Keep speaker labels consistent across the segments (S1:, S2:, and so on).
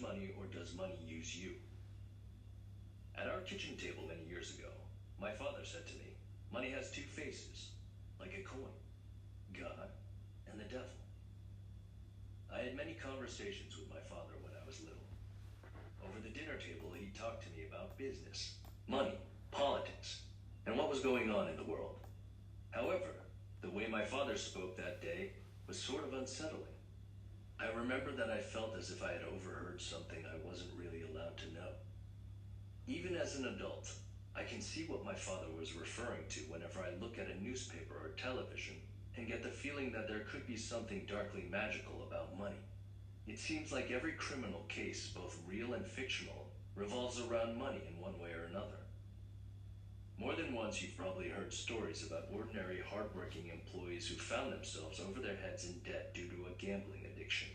S1: money or does money use you? At our kitchen table many years ago, my father said to me, money has two faces, like a coin, God and the devil. I had many conversations with my father when I was little. Over the dinner table, he talked to me about business, money, politics, and what was going on in the world. However, the way my father spoke that day was sort of unsettling. I remember that I felt as if I had overheard something I wasn't really allowed to know. Even as an adult, I can see what my father was referring to whenever I look at a newspaper or television and get the feeling that there could be something darkly magical about money. It seems like every criminal case, both real and fictional, revolves around money in one way or another. More than once you've probably heard stories about ordinary hardworking employees who found themselves over their heads in debt due to a gambling addiction.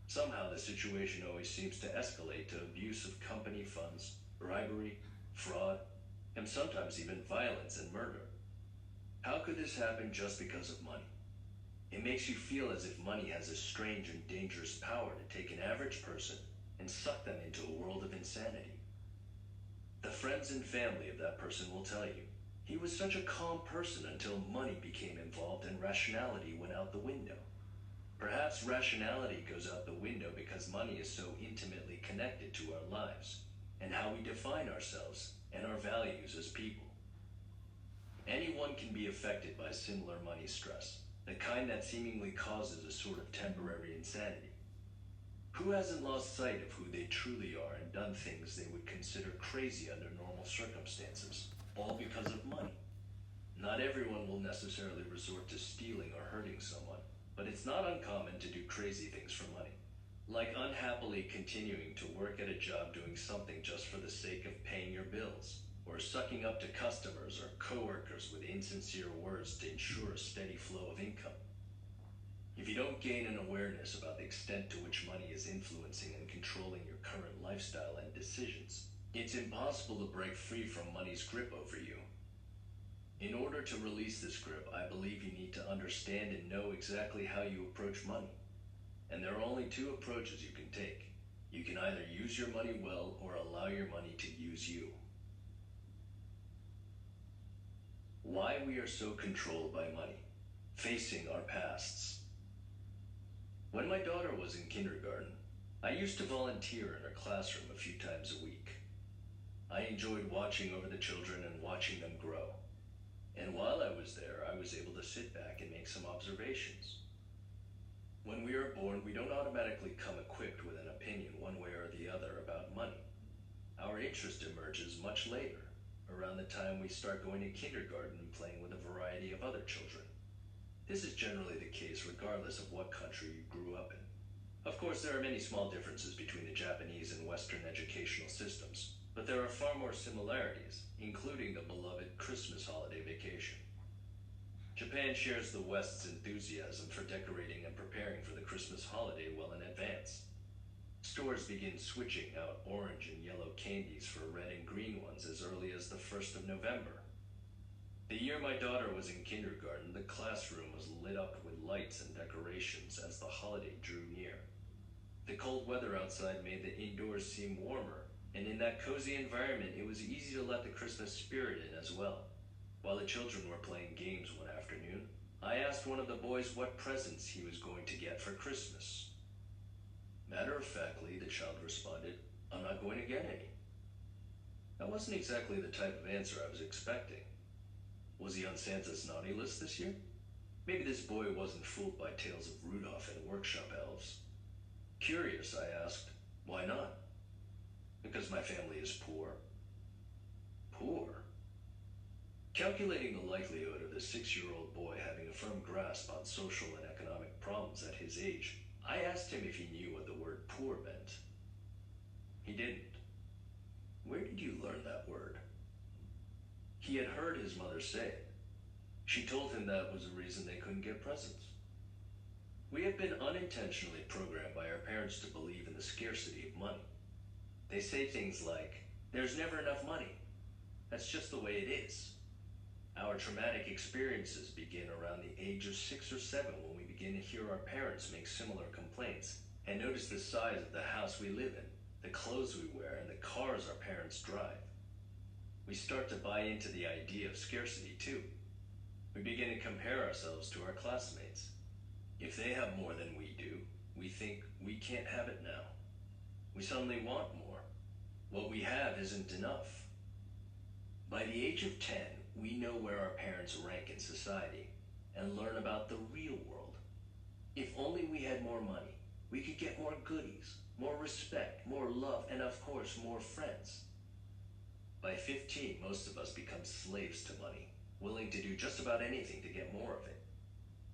S1: Somehow the situation always seems to escalate to abuse of company funds, bribery, fraud, and sometimes even violence and murder. How could this happen just because of money? It makes you feel as if money has a strange and dangerous power to take an average person and suck them into a world of insanity. The friends and family of that person will tell you, he was such a calm person until money became involved and rationality went out the window. Perhaps rationality goes out the window because money is so intimately connected to our lives and how we define ourselves and our values as people. Anyone can be affected by similar money stress, the kind that seemingly causes a sort of temporary insanity. Who hasn't lost sight of who they truly are and done things they would consider crazy under normal circumstances, all because of money? Not everyone will necessarily resort to stealing or hurting someone, but it's not uncommon to do crazy things for money. Like unhappily continuing to work at a job doing something just for the sake of paying your bills, or sucking up to customers or coworkers with insincere words to ensure a steady flow of income. If you don't gain an awareness about the extent to which money is influencing and controlling your current lifestyle and decisions, it's impossible to break free from money's grip over you. In order to release this grip, I believe you need to understand and know exactly how you approach money. And there are only two approaches you can take. You can either use your money well or allow your money to use you. Why we are so controlled by money. Facing our pasts. When my daughter was in kindergarten, I used to volunteer in her classroom a few times a week. I enjoyed watching over the children and watching them grow. And while I was there, I was able to sit back and make some observations. When we are born, we don't automatically come equipped with an opinion one way or the other about money. Our interest emerges much later, around the time we start going to kindergarten and playing with a variety of other children. This is generally the case regardless of what country you grew up in. Of course, there are many small differences between the Japanese and Western educational systems, but there are far more similarities, including the beloved Christmas holiday vacation. Japan shares the West's enthusiasm for decorating and preparing for the Christmas holiday well in advance. Stores begin switching out orange and yellow candies for red and green ones as early as the 1st of November. The year my daughter was in kindergarten, the classroom was lit up with lights and decorations as the holiday drew near. The cold weather outside made the indoors seem warmer, and in that cozy environment, it was easy to let the Christmas spirit in as well. While the children were playing games one afternoon, I asked one of the boys what presents he was going to get for Christmas. Matter-of-factly, the child responded, "I'm not going to get any." That wasn't exactly the type of answer I was expecting. Was he on Santa's naughty list this year? Maybe this boy wasn't fooled by tales of Rudolph and workshop elves. Curious, I asked, "Why not?" "Because my family is poor." Poor? Calculating the likelihood of the 6-year-old boy having a firm grasp on social and economic problems at his age, I asked him if he knew what the word poor meant. He didn't. Where did you learn that word? He had heard his mother say it. She told him that was the reason they couldn't get presents. We have been unintentionally programmed by our parents to believe in the scarcity of money. They say things like, "There's never enough money. That's just the way it is." Our traumatic experiences begin around the age of 6 or 7 when we begin to hear our parents make similar complaints, and notice the size of the house we live in, the clothes we wear, and the cars our parents drive. We start to buy into the idea of scarcity too. We begin to compare ourselves to our classmates. If they have more than we do, we think we can't have it now. We suddenly want more. What we have isn't enough. By the age of 10, we know where our parents rank in society and learn about the real world. If only we had more money, we could get more goodies, more respect, more love, and of course, more friends. By 15, most of us become slaves to money, willing to do just about anything to get more of it.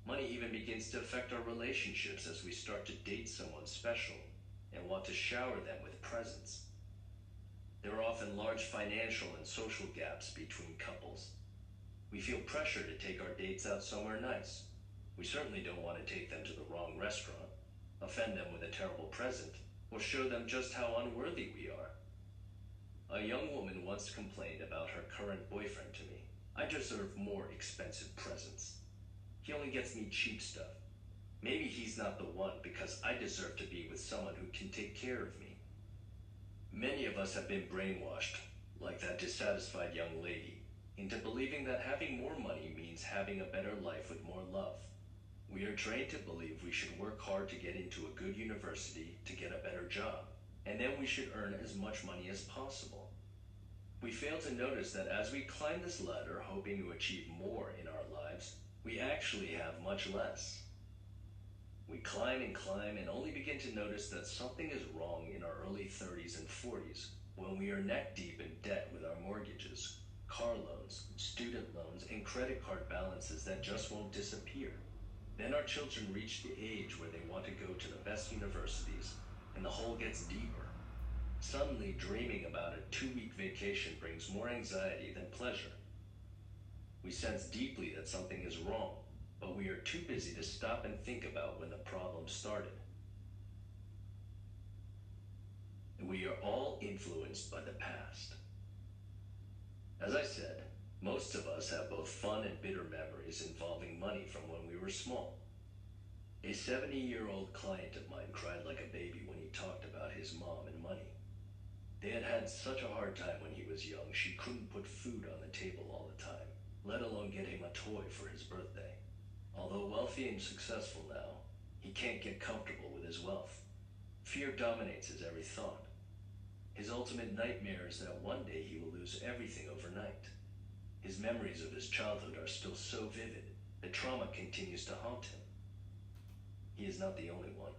S1: Money even begins to affect our relationships as we start to date someone special and want to shower them with presents. There are often large financial and social gaps between couples. We feel pressure to take our dates out somewhere nice. We certainly don't want to take them to the wrong restaurant, offend them with a terrible present, or show them just how unworthy we are. A young woman once complained about her current boyfriend to me. I deserve more expensive presents. He only gets me cheap stuff. Maybe he's not the one because I deserve to be with someone who can take care of me. Many of us have been brainwashed, like that dissatisfied young lady, into believing that having more money means having a better life with more love. We are trained to believe we should work hard to get into a good university to get a better job, and then we should earn as much money as possible. We fail to notice that as we climb this ladder hoping to achieve more in our lives, we actually have much less. We climb and only begin to notice that something is wrong in our early 30s and 40s when we are neck deep in debt with our mortgages, car loans, student loans, and credit card balances that just won't disappear. Then our children reach the age where they want to go to the best universities, and the hole gets deeper. Suddenly, dreaming about a 2-week vacation brings more anxiety than pleasure. We sense deeply that something is wrong, but we are too busy to stop and think about when the problem started. And we are all influenced by the past. As I said, most of us have both fun and bitter memories involving money from when we were small. A 70-year-old client of mine cried like a baby when he talked about his mom and money. They had had such a hard time when he was young, she couldn't put food on the table all the time, let alone get him a toy for his birthday. Although wealthy and successful now, he can't get comfortable with his wealth. Fear dominates his every thought. His ultimate nightmare is that one day he will lose everything overnight. His memories of his childhood are still so vivid that trauma continues to haunt him. He is not the only one.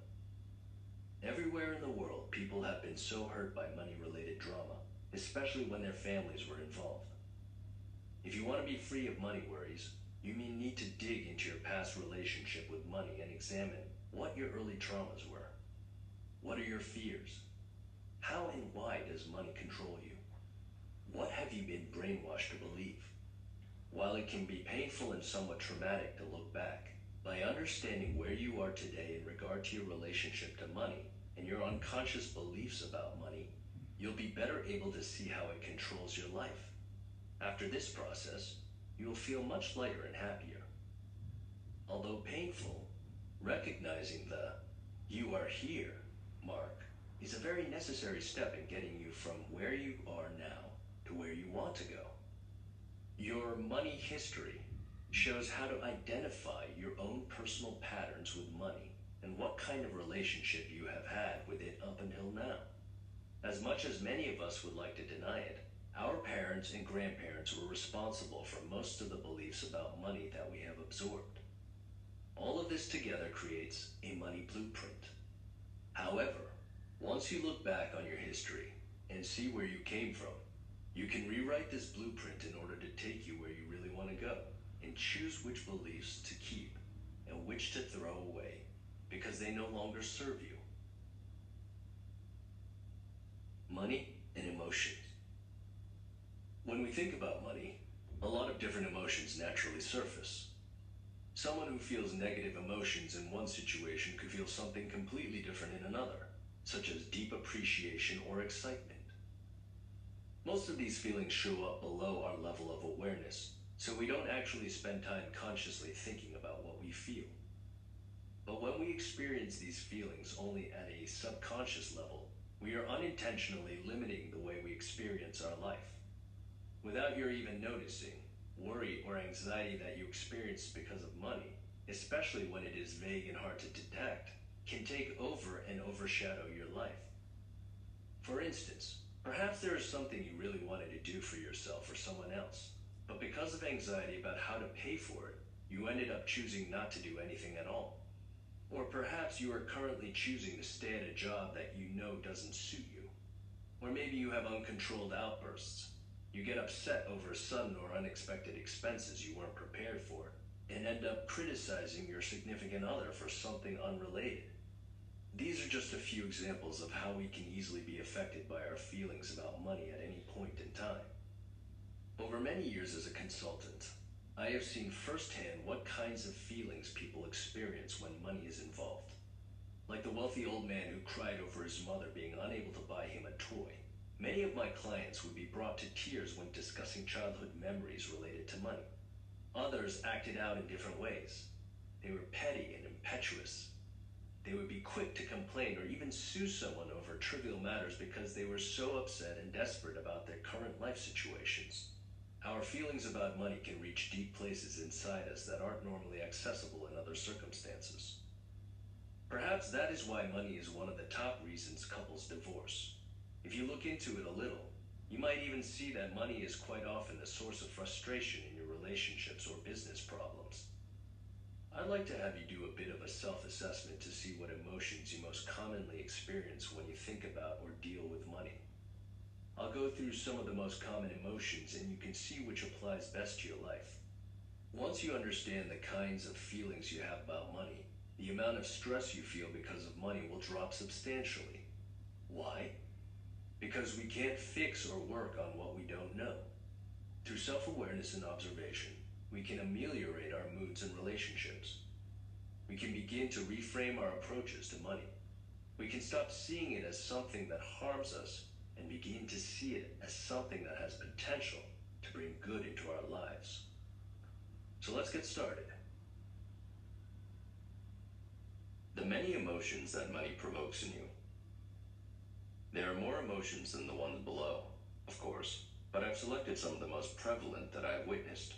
S1: Everywhere in the world, people have been so hurt by money-related drama, especially when their families were involved. If you want to be free of money worries, you may need to dig into your past relationship with money and examine what your early traumas were. What are your fears? How and why does money control you? What have you been brainwashed to believe? While it can be painful and somewhat traumatic to look back, by understanding where you are today in regard to your relationship to money and your unconscious beliefs about money, you'll be better able to see how it controls your life. After this process, you will feel much lighter and happier. Although painful, recognizing the "you are here" mark is a very necessary step in getting you from where you are now to where you want to go. Your money history shows how to identify your own personal patterns with money and what kind of relationship you have had with it up until now. As much as many of us would like to deny it, our parents and grandparents were responsible for most of the beliefs about money that we have absorbed. All of this together creates a money blueprint. However, once you look back on your history and see where you came from, you can rewrite this blueprint in order to take you where you really want to go and choose which beliefs to keep and which to throw away because they no longer serve you. Money and emotions. When we think about money, a lot of different emotions naturally surface. Someone who feels negative emotions in one situation could feel something completely different in another, such as deep appreciation or excitement. Most of these feelings show up below our level of awareness, so we don't actually spend time consciously thinking about what we feel. But when we experience these feelings only at a subconscious level, we are unintentionally limiting the way we experience our life. Without your even noticing, worry or anxiety that you experience because of money, especially when it is vague and hard to detect, can take over and overshadow your life. For instance, perhaps there is something you really wanted to do for yourself or someone else, but because of anxiety about how to pay for it, you ended up choosing not to do anything at all. Or perhaps you are currently choosing to stay at a job that you know doesn't suit you. Or maybe you have uncontrolled outbursts. You get upset over sudden or unexpected expenses you weren't prepared for, and end up criticizing your significant other for something unrelated. These are just a few examples of how we can easily be affected by our feelings about money at any point in time. Over many years as a consultant, I have seen firsthand what kinds of feelings people experience when money is involved. Like the wealthy old man who cried over his mother being unable to buy him a toy. Many of my clients would be brought to tears when discussing childhood memories related to money. Others acted out in different ways. They were petty and impetuous. They would be quick to complain or even sue someone over trivial matters because they were so upset and desperate about their current life situations. Our feelings about money can reach deep places inside us that aren't normally accessible in other circumstances. Perhaps that is why money is one of the top reasons couples divorce. If you look into it a little, you might even see that money is quite often the source of frustration in your relationships or business problems. I'd like to have you do a bit of a self-assessment to see what emotions you most commonly experience when you think about or deal with money. I'll go through some of the most common emotions and you can see which applies best to your life. Once you understand the kinds of feelings you have about money, the amount of stress you feel because of money will drop substantially. Why? Because we can't fix or work on what we don't know. Through self-awareness and observation, we can ameliorate our moods and relationships. We can begin to reframe our approaches to money. We can stop seeing it as something that harms us and begin to see it as something that has potential to bring good into our lives. So let's get started. The many emotions that money provokes in you. There are more emotions than the ones below, of course, but I've selected some of the most prevalent that I've witnessed.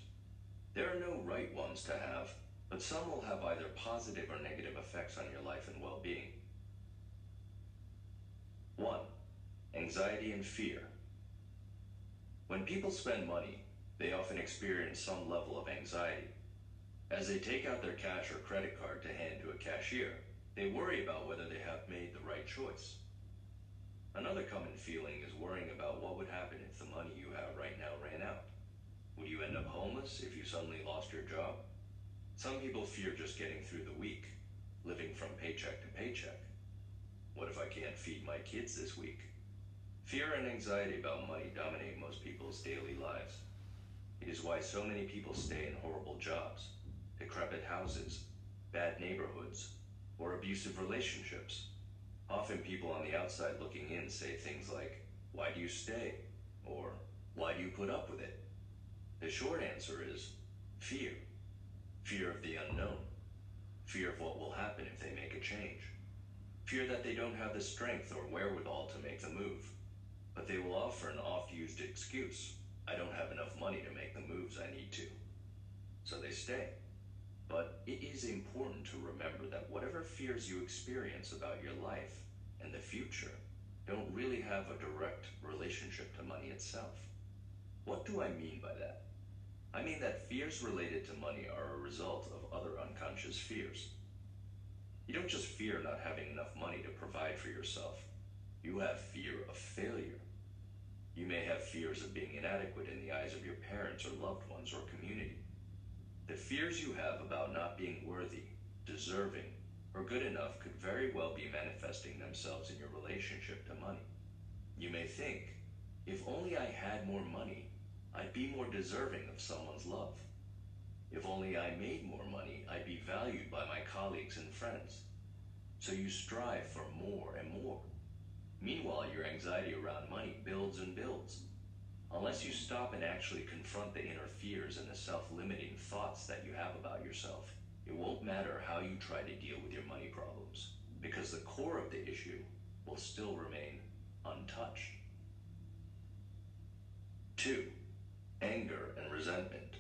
S1: There are no right ones to have, but some will have either positive or negative effects on your life and well-being. 1. Anxiety and fear. When people spend money, they often experience some level of anxiety. As they take out their cash or credit card to hand to a cashier, they worry about whether they have made the right choice. Another common feeling is worrying about what would happen if the money you have right now ran out. Would you end up homeless if you suddenly lost your job? Some people fear just getting through the week, living from paycheck to paycheck. What if I can't feed my kids this week? Fear and anxiety about money dominate most people's daily lives. It is why so many people stay in horrible jobs, decrepit houses, bad neighborhoods, or abusive relationships. Often people on the outside looking in say things like, "Why do you stay?" Or, "Why do you put up with it?" The short answer is fear. Fear of the unknown. Fear of what will happen if they make a change. Fear that they don't have the strength or wherewithal to make the move. But they will offer an oft-used excuse. "I don't have enough money to make the moves I need to." So they stay. But it is important to remember that whatever fears you experience about your life and the future don't really have a direct relationship to money itself. What do I mean by that? I mean that fears related to money are a result of other unconscious fears. You don't just fear not having enough money to provide for yourself. You have fear of failure. You may have fears of being inadequate in the eyes of your parents or loved ones or community. The fears you have about not being worthy, deserving, or good enough could very well be manifesting themselves in your relationship to money. You may think, if only I had more money, I'd be more deserving of someone's love. If only I made more money, I'd be valued by my colleagues and friends. So you strive for more and more. Meanwhile, your anxiety around money builds and builds. Unless you stop and actually confront the inner fears and the self-limiting thoughts that you have about yourself, it won't matter how you try to deal with your money problems, because the core of the issue will still remain untouched. 2. Anger and resentment.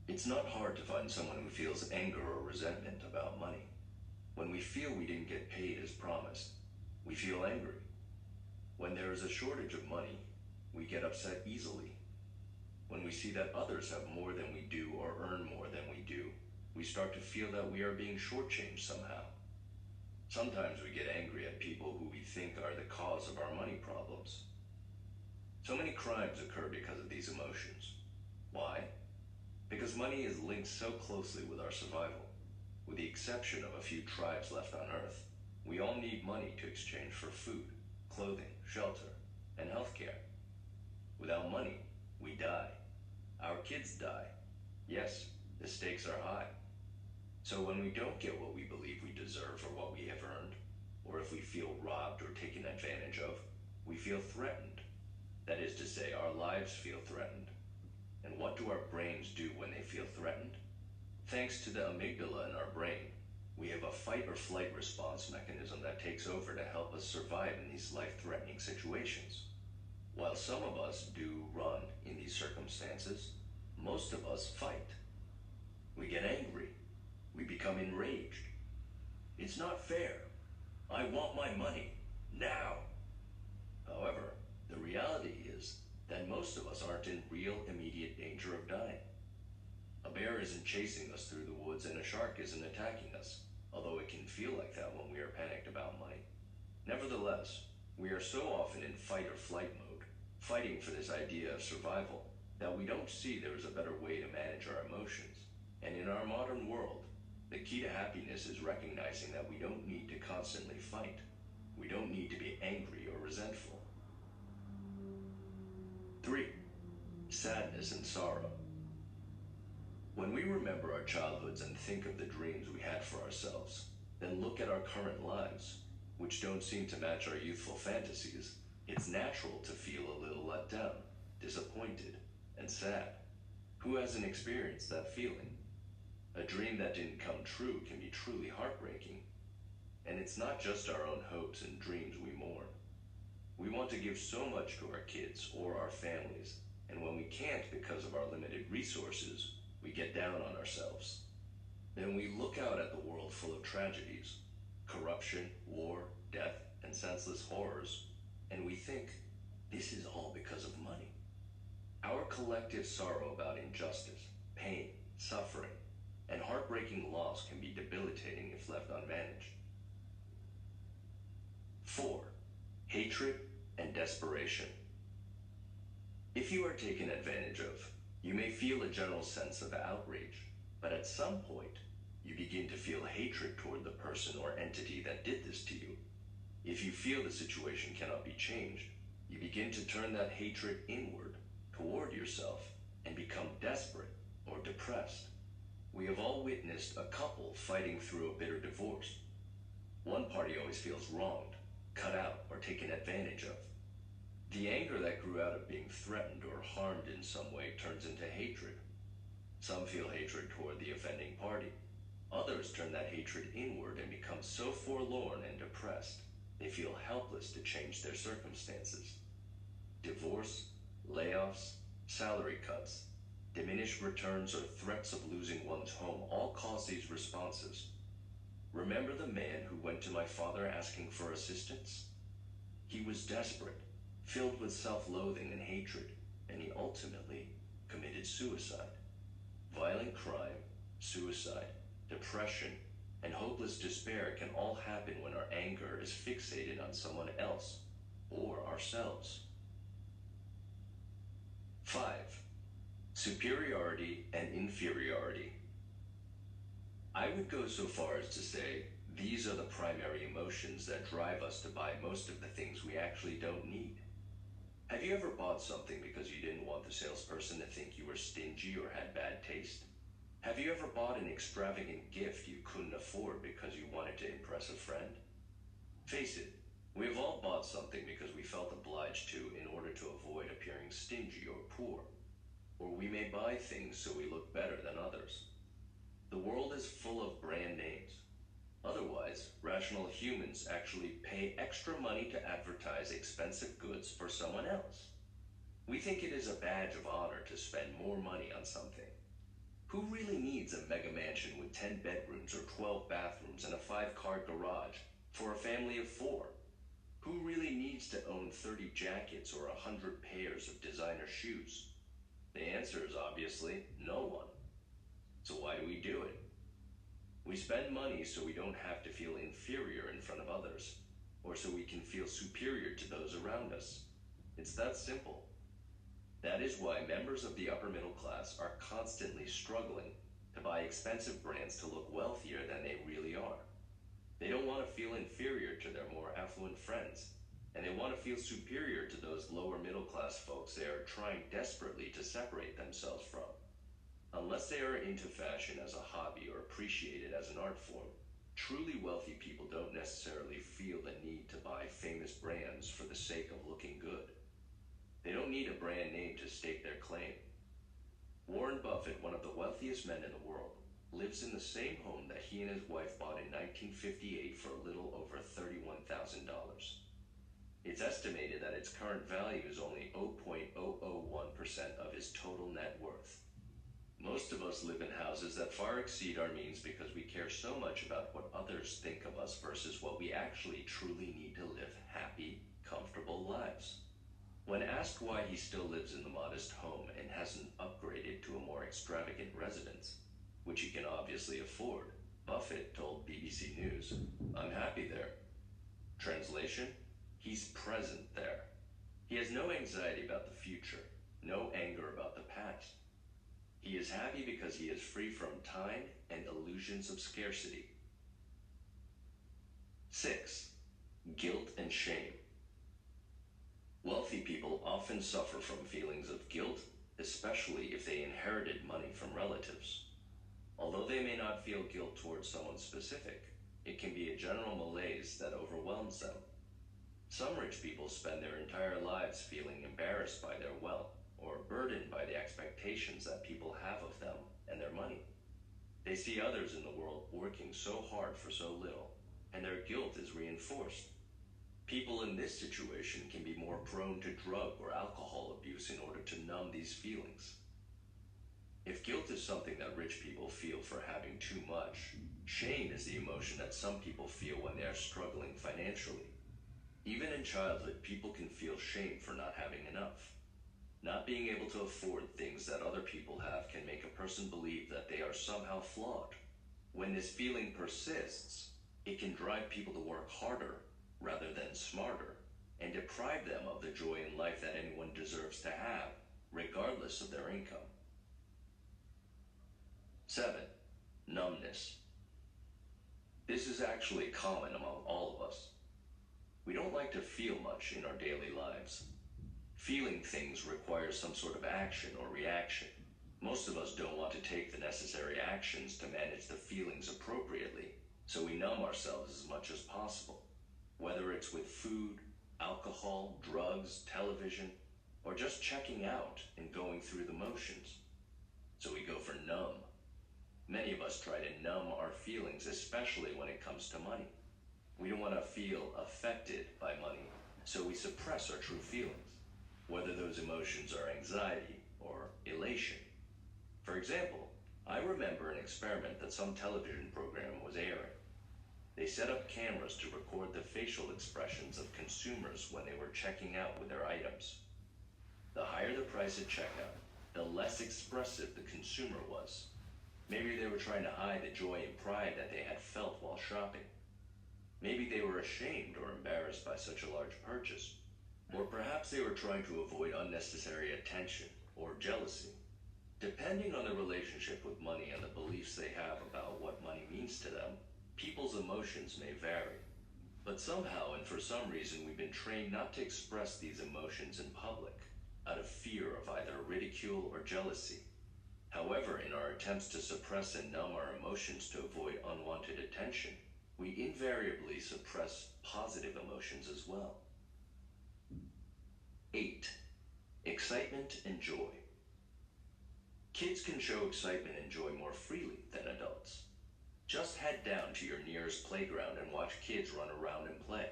S1: It's not hard to find someone who feels anger or resentment about money. When we feel we didn't get paid as promised, we feel angry. When there is a shortage of money, we get upset easily. When we see that others have more than we do or earn more than we do, we start to feel that we are being shortchanged somehow. Sometimes we get angry at people who we think are the cause of our money problems. So many crimes occur because of these emotions. Why? Because money is linked so closely with our survival. With the exception of a few tribes left on Earth, we all need money to exchange for food, clothing, shelter, and healthcare. Without money, we die. Our kids die. Yes, the stakes are high. So when we don't get what we believe we deserve or what we have earned, or if we feel robbed or taken advantage of, we feel threatened. That is to say, our lives feel threatened. And what do our brains do when they feel threatened? Thanks to the amygdala in our brain, we have a fight or flight response mechanism that takes over to help us survive in these life-threatening situations. While some of us do run in these circumstances, most of us fight. We get angry. We become enraged. It's not fair. I want my money now. However, the reality is that most of us aren't in real immediate danger of dying. A bear isn't chasing us through the woods and a shark isn't attacking us, although it can feel like that when we are panicked about money. Nevertheless, we are so often in fight or flight mode, fighting for this idea of survival, that we don't see there is a better way to manage our emotions. And in our modern world, the key to happiness is recognizing that we don't need to constantly fight. We don't need to be angry or resentful. 3. Sadness and sorrow. When we remember our childhoods and think of the dreams we had for ourselves, then look at our current lives, which don't seem to match our youthful fantasies, it's natural to feel a little let down, disappointed, and sad. Who hasn't experienced that feeling? A dream that didn't come true can be truly heartbreaking. And it's not just our own hopes and dreams we mourn. We want to give so much to our kids or our families, and when we can't because of our limited resources, we get down on ourselves. Then we look out at the world full of tragedies, corruption, war, death, and senseless horrors, and we think, this is all because of money. Our collective sorrow about injustice, pain, suffering, and heartbreaking loss can be debilitating if left unmanaged. 4. Hatred and desperation. If you are taken advantage of, you may feel a general sense of outrage, but at some point, you begin to feel hatred toward the person or entity that did this to you. If you feel the situation cannot be changed, you begin to turn that hatred inward, toward yourself, and become desperate or depressed. We have all witnessed a couple fighting through a bitter divorce. One party always feels wronged, cut out, or taken advantage of. The anger that grew out of being threatened or harmed in some way turns into hatred. Some feel hatred toward the offending party. Others turn that hatred inward and become so forlorn and depressed, they feel helpless to change their circumstances. Divorce, layoffs, salary cuts, diminished returns, or threats of losing one's home all cause these responses. Remember the man who went to my father asking for assistance? He was desperate, filled with self-loathing and hatred, and he ultimately committed suicide. Violent crime, suicide, depression, and hopeless despair can all happen when our anger is fixated on someone else or ourselves. 5. Superiority and inferiority. I would go so far as to say these are the primary emotions that drive us to buy most of the things we actually don't need. Have you ever bought something because you didn't want the salesperson to think you were stingy or had bad taste? Have you ever bought an extravagant gift you couldn't afford because you wanted to impress a friend? Face it, we have all bought something because we felt obliged to in order to avoid appearing stingy or poor. Or we may buy things so we look better than others. The world is full of brand names. Otherwise, rational humans actually pay extra money to advertise expensive goods for someone else. We think it is a badge of honor to spend more money on something. Who really needs a mega mansion with 10 bedrooms or 12 bathrooms and a 5-car garage for a family of 4? Who really needs to own 30 jackets or 100 pairs of designer shoes? The answer is obviously no one. So why do we do it? We spend money so we don't have to feel inferior in front of others, or so we can feel superior to those around us. It's that simple. That is why members of the upper middle class are constantly struggling to buy expensive brands to look wealthier than they really are. They don't want to feel inferior to their more affluent friends, and they want to feel superior to those lower middle class folks they are trying desperately to separate themselves from. Unless they are into fashion as a hobby or appreciate it as an art form, truly wealthy people don't necessarily feel the need to buy famous brands for the sake of looking good. They don't need a brand name to stake their claim. Warren Buffett, one of the wealthiest men in the world, lives in the same home that he and his wife bought in 1958 for a little over $31,000. It's estimated that its current value is only 0.001% of his total net worth. Most of us live in houses that far exceed our means because we care so much about what others think of us versus what we actually truly need to live happy, comfortable lives. When asked why he still lives in the modest home and hasn't upgraded to a more extravagant residence, which he can obviously afford, Buffett told BBC News, "I'm happy there." Translation, he's present there. He has no anxiety about the future, no anger about the past. He is happy because he is free from time and illusions of scarcity. 6. Guilt and shame. Wealthy people often suffer from feelings of guilt, especially if they inherited money from relatives. Although they may not feel guilt towards someone specific, it can be a general malaise that overwhelms them. Some rich people spend their entire lives feeling embarrassed by their wealth, or burdened by the expectations that people have of them and their money. They see others in the world working so hard for so little, and their guilt is reinforced. People in this situation can be more prone to drug or alcohol abuse in order to numb these feelings. If guilt is something that rich people feel for having too much, shame is the emotion that some people feel when they are struggling financially. Even in childhood, people can feel shame for not having enough. Not being able to afford things that other people have can make a person believe that they are somehow flawed. When this feeling persists, it can drive people to work harder rather than smarter, and deprive them of the joy in life that anyone deserves to have, regardless of their income. 7. Numbness. This is actually common among all of us. We don't like to feel much in our daily lives. Feeling things requires some sort of action or reaction. Most of us don't want to take the necessary actions to manage the feelings appropriately, so we numb ourselves as much as possible. Whether it's with food, alcohol, drugs, television, or just checking out and going through the motions. So we go for numb. Many of us try to numb our feelings, especially when it comes to money. We don't want to feel affected by money, so we suppress our true feelings, whether those emotions are anxiety or elation. For example, I remember an experiment that some television program was airing. They set up cameras to record the facial expressions of consumers when they were checking out with their items. The higher the price at checkout, the less expressive the consumer was. Maybe they were trying to hide the joy and pride that they had felt while shopping. Maybe they were ashamed or embarrassed by such a large purchase. Or perhaps they were trying to avoid unnecessary attention or jealousy. Depending on the relationship with money and the beliefs they have about what money means to them, people's emotions may vary. But somehow and for some reason we've been trained not to express these emotions in public, out of fear of either ridicule or jealousy. However, in our attempts to suppress and numb our emotions to avoid unwanted attention, we invariably suppress positive emotions as well. 8. Excitement and joy. Kids can show excitement and joy more freely than adults. Just head down to your nearest playground and watch kids run around and play.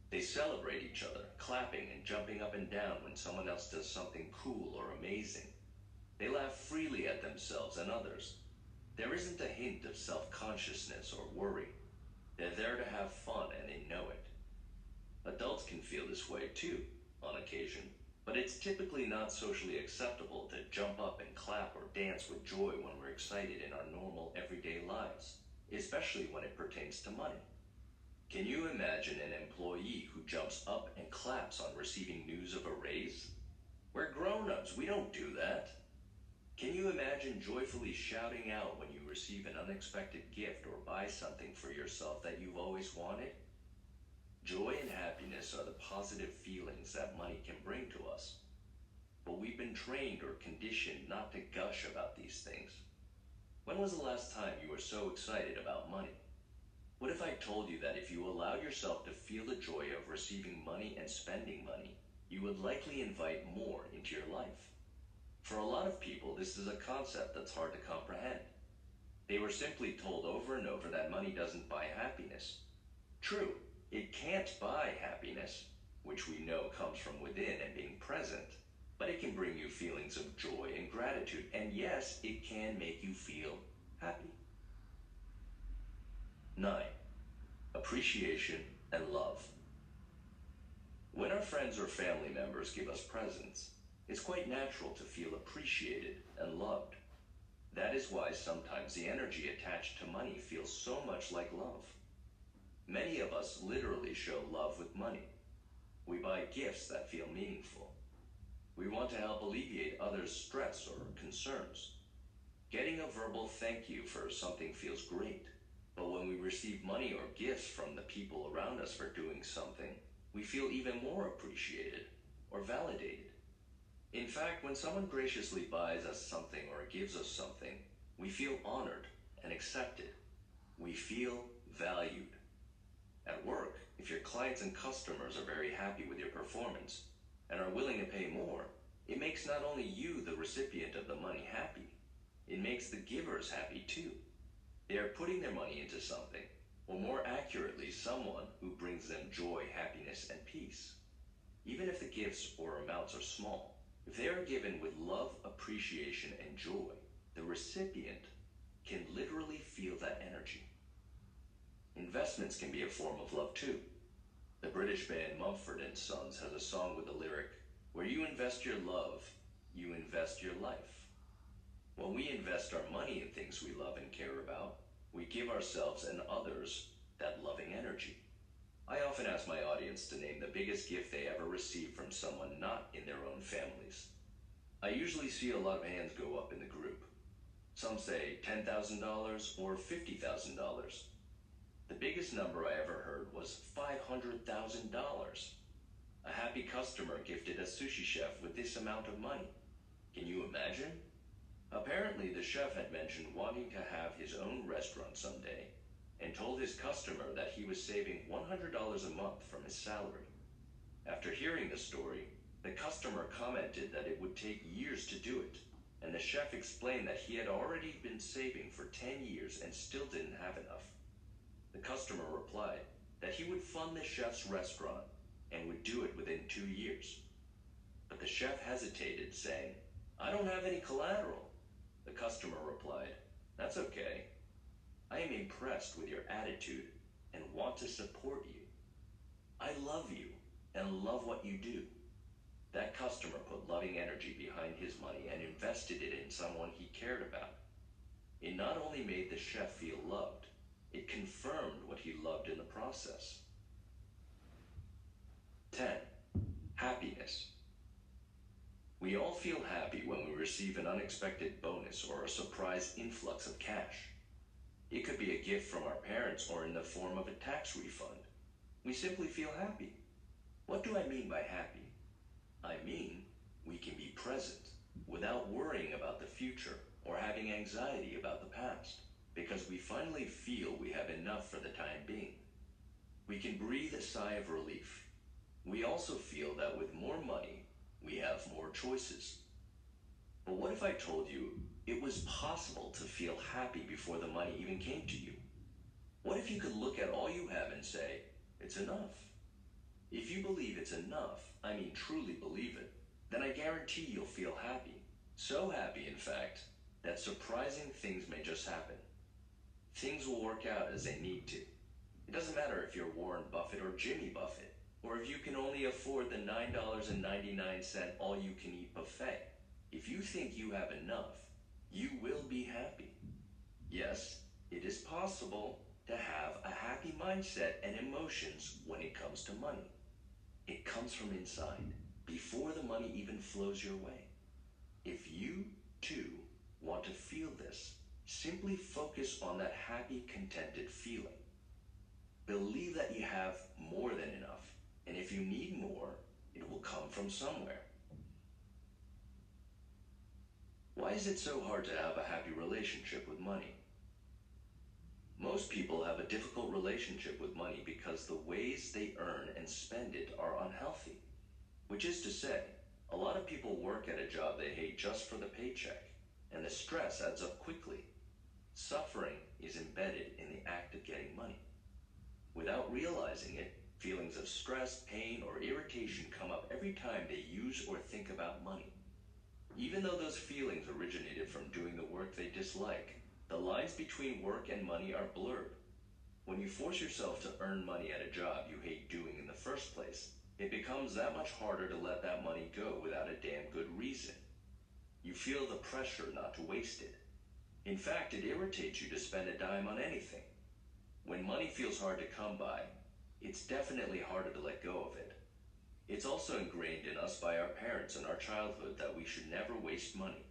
S1: They celebrate each other, clapping and jumping up and down when someone else does something cool or amazing. They laugh freely at themselves and others. There isn't a hint of self-consciousness or worry. They're there to have fun and they know it. Adults can feel this way too, on occasion, but it's typically not socially acceptable to jump up and clap or dance with joy when we're excited in our normal everyday lives, especially when it pertains to money. Can you imagine an employee who jumps up and claps on receiving news of a raise? We're grown-ups, we don't do that. Can you imagine joyfully shouting out when you receive an unexpected gift or buy something for yourself that you've always wanted? Joy and happiness are the positive feelings that money can bring to us. But we've been trained or conditioned not to gush about these things. When was the last time you were so excited about money? What if I told you that if you allowed yourself to feel the joy of receiving money and spending money, you would likely invite more into your life? For a lot of people, this is a concept that's hard to comprehend. They were simply told over and over that money doesn't buy happiness. True, it can't buy happiness, which we know comes from within and being present, but it can bring you feelings of joy and gratitude, and yes, it can make you feel happy. 9. Appreciation and love. When our friends or family members give us presents, it's quite natural to feel appreciated and loved. That is why sometimes the energy attached to money feels so much like love. Many of us literally show love with money. We buy gifts that feel meaningful. We want to help alleviate others' stress or concerns. Getting a verbal thank you for something feels great. But when we receive money or gifts from the people around us for doing something, we feel even more appreciated or validated. In fact, when someone graciously buys us something or gives us something, we feel honored and accepted. We feel valued. At work, if your clients and customers are very happy with your performance and are willing to pay more, it makes not only you, the recipient of the money, happy, it makes the givers happy too. They are putting their money into something, or more accurately, someone who brings them joy, happiness, and peace. Even if the gifts or amounts are small, if they are given with love, appreciation, and joy, the recipient can literally feel that energy. Investments can be a form of love too. The British band Mumford & Sons has a song with the lyric, "Where you invest your love, you invest your life." When we invest our money in things we love and care about, we give ourselves and others that loving energy. I often ask my audience to name the biggest gift they ever received from someone not in their own families. I usually see a lot of hands go up in the group. Some say $10,000 or $50,000. The biggest number I ever heard was $500,000. A happy customer gifted a sushi chef with this amount of money. Can you imagine? Apparently, the chef had mentioned wanting to have his own restaurant someday and told his customer that he was saving $100 a month from his salary. After hearing the story, the customer commented that it would take years to do it, and the chef explained that he had already been saving for 10 years and still didn't have enough. The customer replied that he would fund the chef's restaurant and would do it within 2 years. But the chef hesitated, saying, "I don't have any collateral." The customer replied, "That's okay. I am impressed with your attitude and want to support you. I love you and love what you do." That customer put loving energy behind his money and invested it in someone he cared about. It not only made the chef feel loved, it confirmed what he loved in the process. 10. Happiness. We all feel happy when we receive an unexpected bonus or a surprise influx of cash. It could be a gift from our parents or in the form of a tax refund. We simply feel happy. What do I mean by happy? I mean, we can be present without worrying about the future or having anxiety about the past, because we finally feel we have enough for the time being. We can breathe a sigh of relief. We also feel that with more money, we have more choices. But what if I told you it was possible to feel happy before the money even came to you? What if you could look at all you have and say, it's enough? If you believe it's enough, I mean truly believe it, then I guarantee you'll feel happy. So happy, in fact, that surprising things may just happen. Things will work out as they need to. It doesn't matter if you're Warren Buffett or Jimmy Buffett, or if you can only afford the $9.99 all-you-can-eat buffet. If you think you have enough, you will be happy. Yes, it is possible to have a happy mindset and emotions when it comes to money. It comes from inside, before the money even flows your way. If you, too, want to feel this, simply focus on that happy, contented feeling. Believe that you have more than enough, and if you need more, it will come from somewhere. Why is it so hard to have a happy relationship with money? Most people have a difficult relationship with money because the ways they earn and spend it are unhealthy. Which is to say, a lot of people work at a job they hate just for the paycheck, and the stress adds up quickly. Suffering is embedded in the act of getting money. Without realizing it, feelings of stress, pain, or irritation come up every time they use or think about money. Even though those feelings originated from doing the work they dislike, the lines between work and money are blurred. When you force yourself to earn money at a job you hate doing in the first place, it becomes that much harder to let that money go without a damn good reason. You feel the pressure not to waste it. In fact, it irritates you to spend a dime on anything. When money feels hard to come by, it's definitely harder to let go of it. It's also ingrained in us by our parents in our childhood that we should never waste money.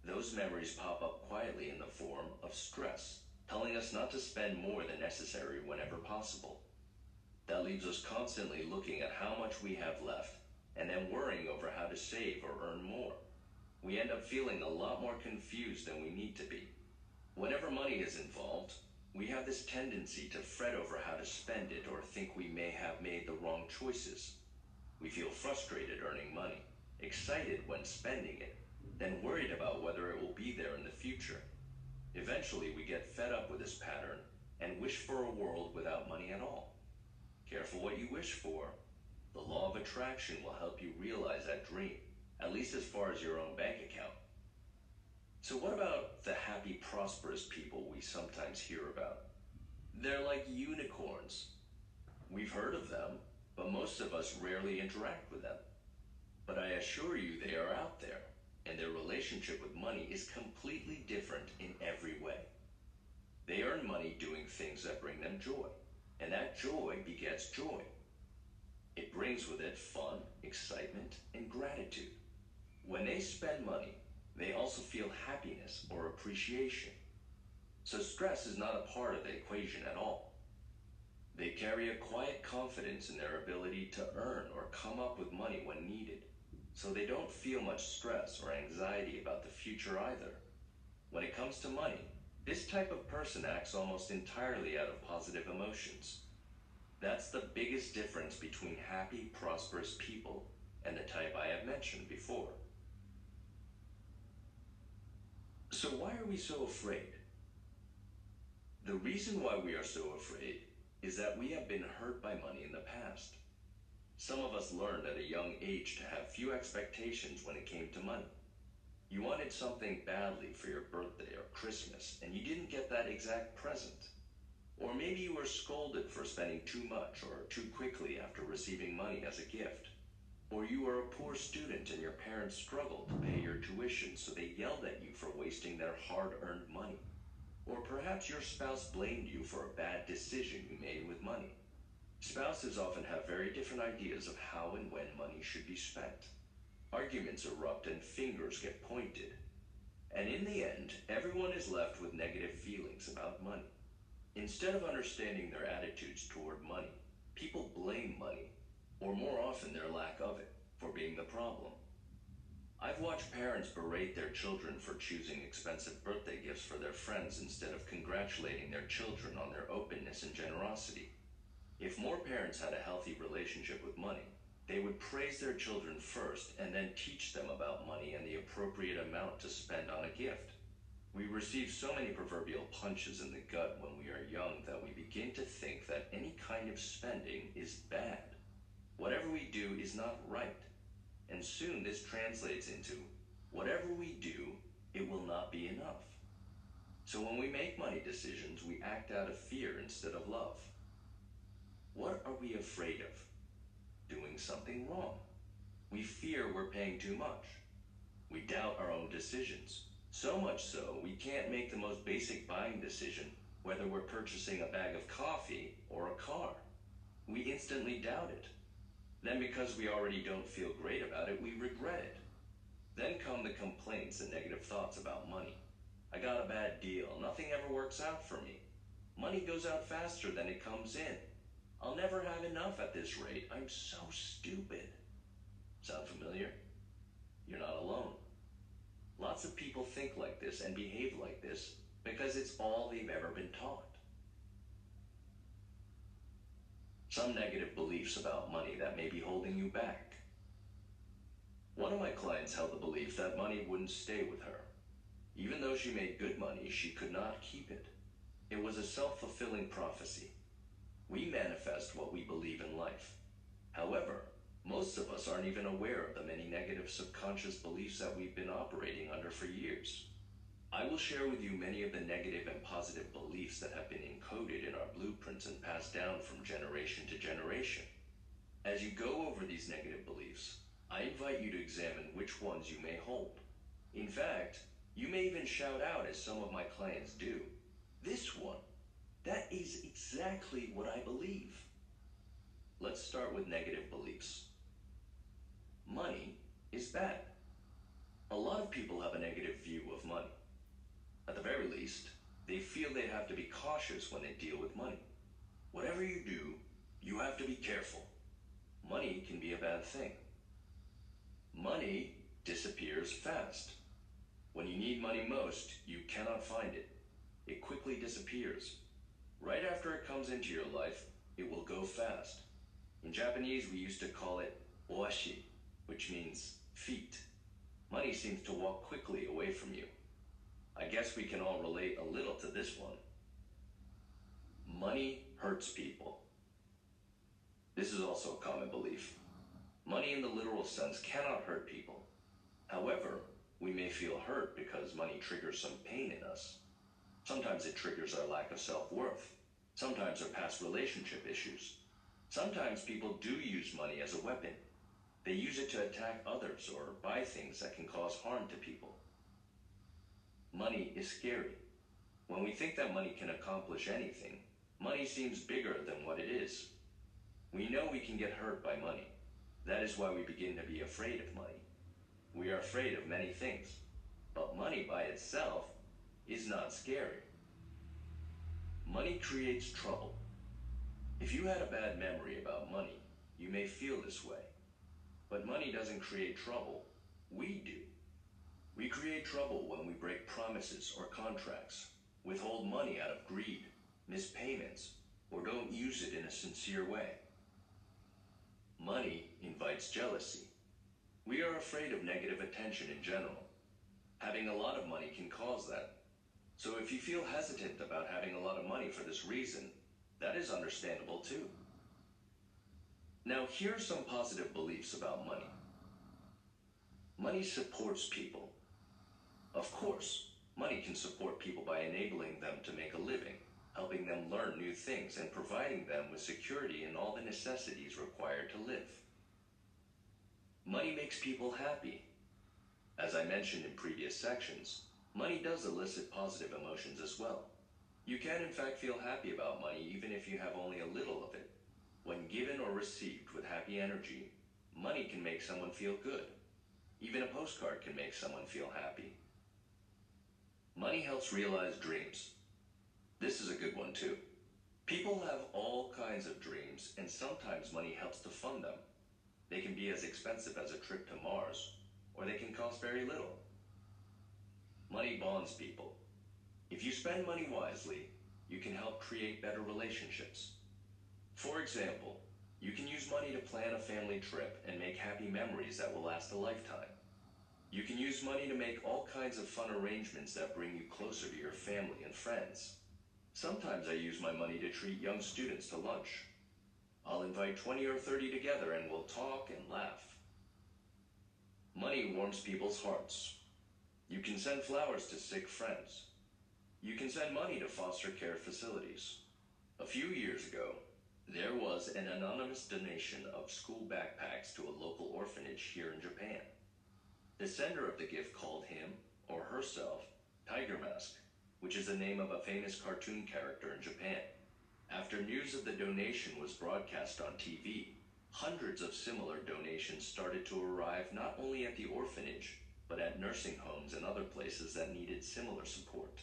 S1: Those memories pop up quietly in the form of stress, telling us not to spend more than necessary whenever possible. That leaves us constantly looking at how much we have left, and then worrying over how to save or earn more. We end up feeling a lot more confused than we need to be. Whenever money is involved, we have this tendency to fret over how to spend it or think we may have made the wrong choices. We feel frustrated earning money, excited when spending it, then worried about whether it will be there in the future. Eventually, we get fed up with this pattern and wish for a world without money at all. Careful what you wish for. The law of attraction will help you realize that dream, at least as far as your own bank account. So what about the happy, prosperous people we sometimes hear about? They're like unicorns. We've heard of them, but most of us rarely interact with them. But I assure you they are out there, and their relationship with money is completely different in every way. They earn money doing things that bring them joy, and that joy begets joy. It brings with it fun, excitement, and gratitude. When they spend money, they also feel happiness or appreciation. So stress is not a part of the equation at all. They carry a quiet confidence in their ability to earn or come up with money when needed, so they don't feel much stress or anxiety about the future either. When it comes to money, this type of person acts almost entirely out of positive emotions. That's the biggest difference between happy, prosperous people and the type I have mentioned before. So why are we so afraid? The reason why we are so afraid is that we have been hurt by money in the past. Some of us learned at a young age to have few expectations when it came to money. You wanted something badly for your birthday or Christmas, and you didn't get that exact present. Or maybe you were scolded for spending too much or too quickly after receiving money as a gift. Or you were a poor student and your parents struggled to pay your tuition, so they yelled at you for wasting their hard-earned money. Or perhaps your spouse blamed you for a bad decision you made with money. Spouses often have very different ideas of how and when money should be spent. Arguments erupt and fingers get pointed. And in the end, everyone is left with negative feelings about money. Instead of understanding their attitudes toward money, people blame money, or more often their lack of it, for being the problem. I've watched parents berate their children for choosing expensive birthday gifts for their friends instead of congratulating their children on their openness and generosity. If more parents had a healthy relationship with money, They would praise their children first and then teach them about money and the appropriate amount to spend on a gift. We receive so many proverbial punches in the gut when we are young that we begin to think that any kind of spending is bad. Whatever we do is not right. And soon this translates into whatever we do, it will not be enough. So when we make money decisions, we act out of fear instead of love. What are we afraid of? Doing something wrong. We fear we're paying too much. We doubt our own decisions. So much so, we can't make the most basic buying decision, whether we're purchasing a bag of coffee or a car. We instantly doubt it. Then because we already don't feel great about it, we regret it. Then come the complaints and negative thoughts about money. I got a bad deal. Nothing ever works out for me. Money goes out faster than it comes in. I'll never have enough at this rate. I'm so stupid. Sound familiar? You're not alone. Lots of people think like this and behave like this because it's all they've ever been taught. Some negative beliefs about money that may be holding you back. One of my clients held the belief that money wouldn't stay with her. Even though she made good money, she could not keep it. It was a self-fulfilling prophecy. We manifest what we believe in life. However, most of us aren't even aware of the many negative subconscious beliefs that we've been operating under for years. I will share with you many of the negative and positive beliefs that have been encoded in our blueprints and passed down from generation to generation. As you go over these negative beliefs, I invite you to examine which ones you may hold. In fact, you may even shout out, as some of my clients do, "This one, that is exactly what I believe." Let's start with negative beliefs. Money is bad. A lot of people have a negative view of money. At the very least, they feel they have to be cautious when they deal with money. Whatever you do, you have to be careful. Money can be a bad thing. Money disappears fast. When you need money most, you cannot find it. It quickly disappears. Right after it comes into your life, it will go fast. In Japanese, we used to call it oashi, which means feet. Money seems to walk quickly away from you. I guess we can all relate a little to this one. Money hurts people. This is also a common belief. Money in the literal sense cannot hurt people. However, we may feel hurt because money triggers some pain in us. Sometimes it triggers our lack of self-worth. Sometimes our past relationship issues. Sometimes people do use money as a weapon. They use it to attack others or buy things that can cause harm to people. Money is scary. When we think that money can accomplish anything, money seems bigger than what it is. We know we can get hurt by money. That is why we begin to be afraid of money. We are afraid of many things, but money by itself is not scary. Money creates trouble. If you had a bad memory about money, you may feel this way. But money doesn't create trouble, we do. We create trouble when we break promises or contracts, withhold money out of greed, miss payments, or don't use it in a sincere way. Money invites jealousy. We are afraid of negative attention in general. Having a lot of money can cause that. So if you feel hesitant about having a lot of money for this reason, that is understandable too. Now, here are some positive beliefs about money. Money supports people. Of course, money can support people by enabling them to make a living, helping them learn new things, and providing them with security and all the necessities required to live. Money makes people happy. As I mentioned in previous sections, money does elicit positive emotions as well. You can in fact feel happy about money even if you have only a little of it. When given or received with happy energy, money can make someone feel good. Even a postcard can make someone feel happy. Money helps realize dreams. This is a good one too. People have all kinds of dreams, and sometimes money helps to fund them. They can be as expensive as a trip to Mars, or they can cost very little. Money bonds people. If you spend money wisely, you can help create better relationships. For example, You can use money to plan a family trip and make happy memories that will last a lifetime. You can use money to make all kinds of fun arrangements that bring you closer to your family and friends. Sometimes I use my money to treat young students to lunch. I'll invite 20 or 30 together and we'll talk and laugh. Money warms people's hearts. You can send flowers to sick friends. You can send money to foster care facilities. A few years ago, there was an anonymous donation of school backpacks to a local orphanage here in Japan. The sender of the gift called him, or herself, Tiger Mask, which is the name of a famous cartoon character in Japan. After news of the donation was broadcast on TV, hundreds of similar donations started to arrive not only at the orphanage, but at nursing homes and other places that needed similar support.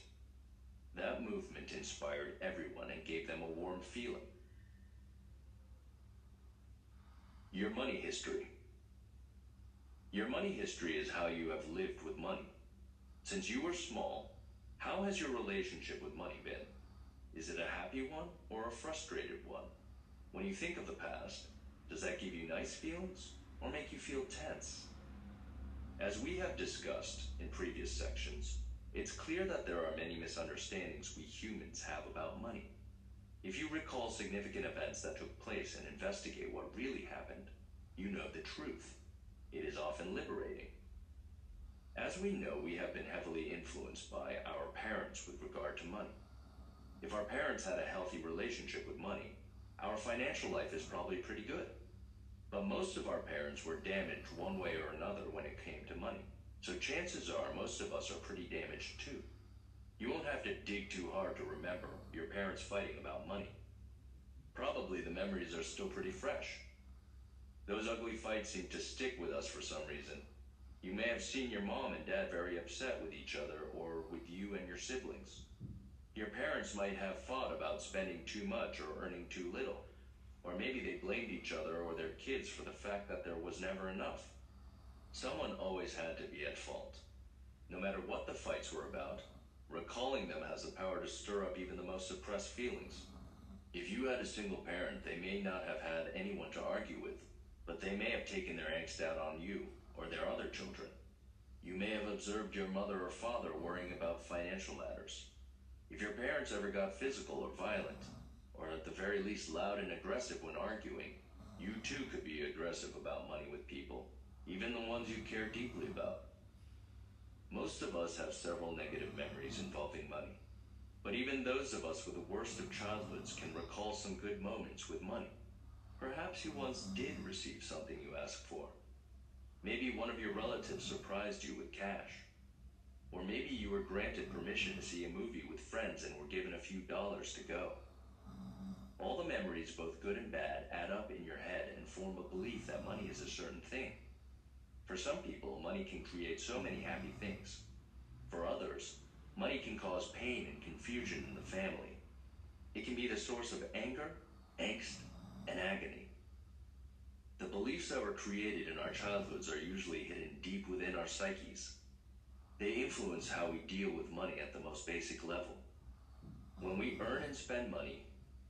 S1: That movement inspired everyone and gave them a warm feeling. Your money history. Your money history is how you have lived with money. Since you were small, how has your relationship with money been? Is it a happy one or a frustrated one? When you think of the past, does that give you nice feelings or make you feel tense? As we have discussed in previous sections, it's clear that there are many misunderstandings we humans have about money. If you recall significant events that took place and investigate what really happened, you know the truth. It is often liberating. As we know, we have been heavily influenced by our parents with regard to money. If our parents had a healthy relationship with money, our financial life is probably pretty good. But most of our parents were damaged one way or another when it came to money. So chances are most of us are pretty damaged too. You won't have to dig too hard to remember your parents fighting about money. Probably the memories are still pretty fresh. Those ugly fights seem to stick with us for some reason. You may have seen your mom and dad very upset with each other or with you and your siblings. Your parents might have fought about spending too much or earning too little. Or maybe they blamed each other or their kids for the fact that there was never enough. Someone always had to be at fault. No matter what the fights were about, recalling them has the power to stir up even the most suppressed feelings. If you had a single parent, they may not have had anyone to argue with, but they may have taken their angst out on you or their other children. You may have observed your mother or father worrying about financial matters. If your parents ever got physical or violent, or at the very least loud and aggressive when arguing, you too could be aggressive about money with people, even the ones you care deeply about. Most of us have several negative memories involving money, but even those of us with the worst of childhoods can recall some good moments with money. Perhaps you once did receive something you asked for. Maybe one of your relatives surprised you with cash. Or maybe you were granted permission to see a movie with friends and were given a few dollars to go. All the memories, both good and bad, add up in your head and form a belief that money is a certain thing. For some people, money can create so many happy things. For others, money can cause pain and confusion in the family. It can be the source of anger, angst, and agony. The beliefs that were created in our childhoods are usually hidden deep within our psyches. They influence how we deal with money at the most basic level. When we earn and spend money,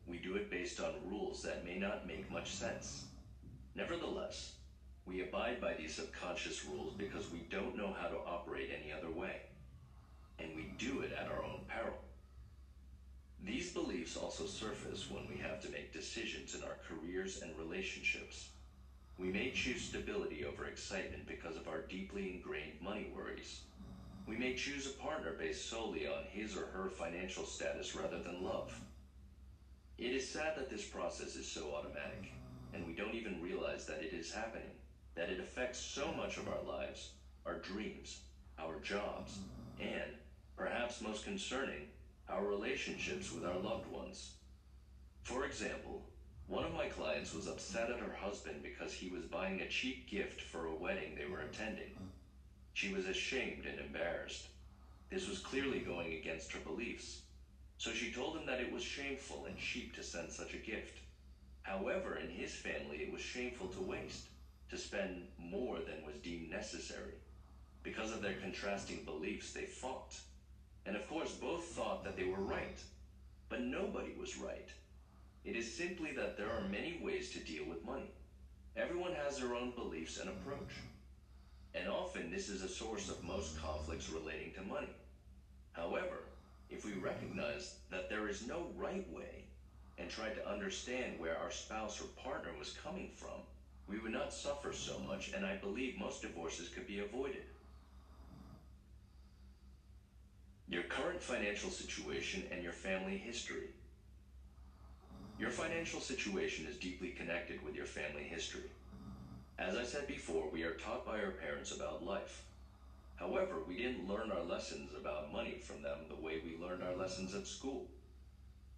S1: we do it based on rules that may not make much sense. Nevertheless, we abide by these subconscious rules because we don't know how to operate any other way, and we do it at our own peril. These beliefs also surface when we have to make decisions in our careers and relationships. We may choose stability over excitement because of our deeply ingrained money worries. We may choose a partner based solely on his or her financial status rather than love. It is sad that this process is so automatic, and we don't even realize that it is happening, that it affects so much of our lives, our dreams, our jobs, and, perhaps most concerning, our relationships with our loved ones. For example, one of my clients was upset at her husband because he was buying a cheap gift for a wedding they were attending. She was ashamed and embarrassed. This was clearly going against her beliefs. So she told him that it was shameful and cheap to send such a gift. However, in his family, it was shameful to waste, to spend more than was deemed necessary. Because of their contrasting beliefs, they fought. And of course, both thought that they were right. But nobody was right. It is simply that there are many ways to deal with money. Everyone has their own beliefs and approach. And often this is a source of most conflicts relating to money. However, if we recognize that there is no right way and try to understand where our spouse or partner was coming from, we would not suffer so much, and I believe most divorces could be avoided. Your current financial situation and your family history. Your financial situation is deeply connected with your family history. As I said before, we are taught by our parents about life. However, we didn't learn our lessons about money from them the way we learned our lessons at school.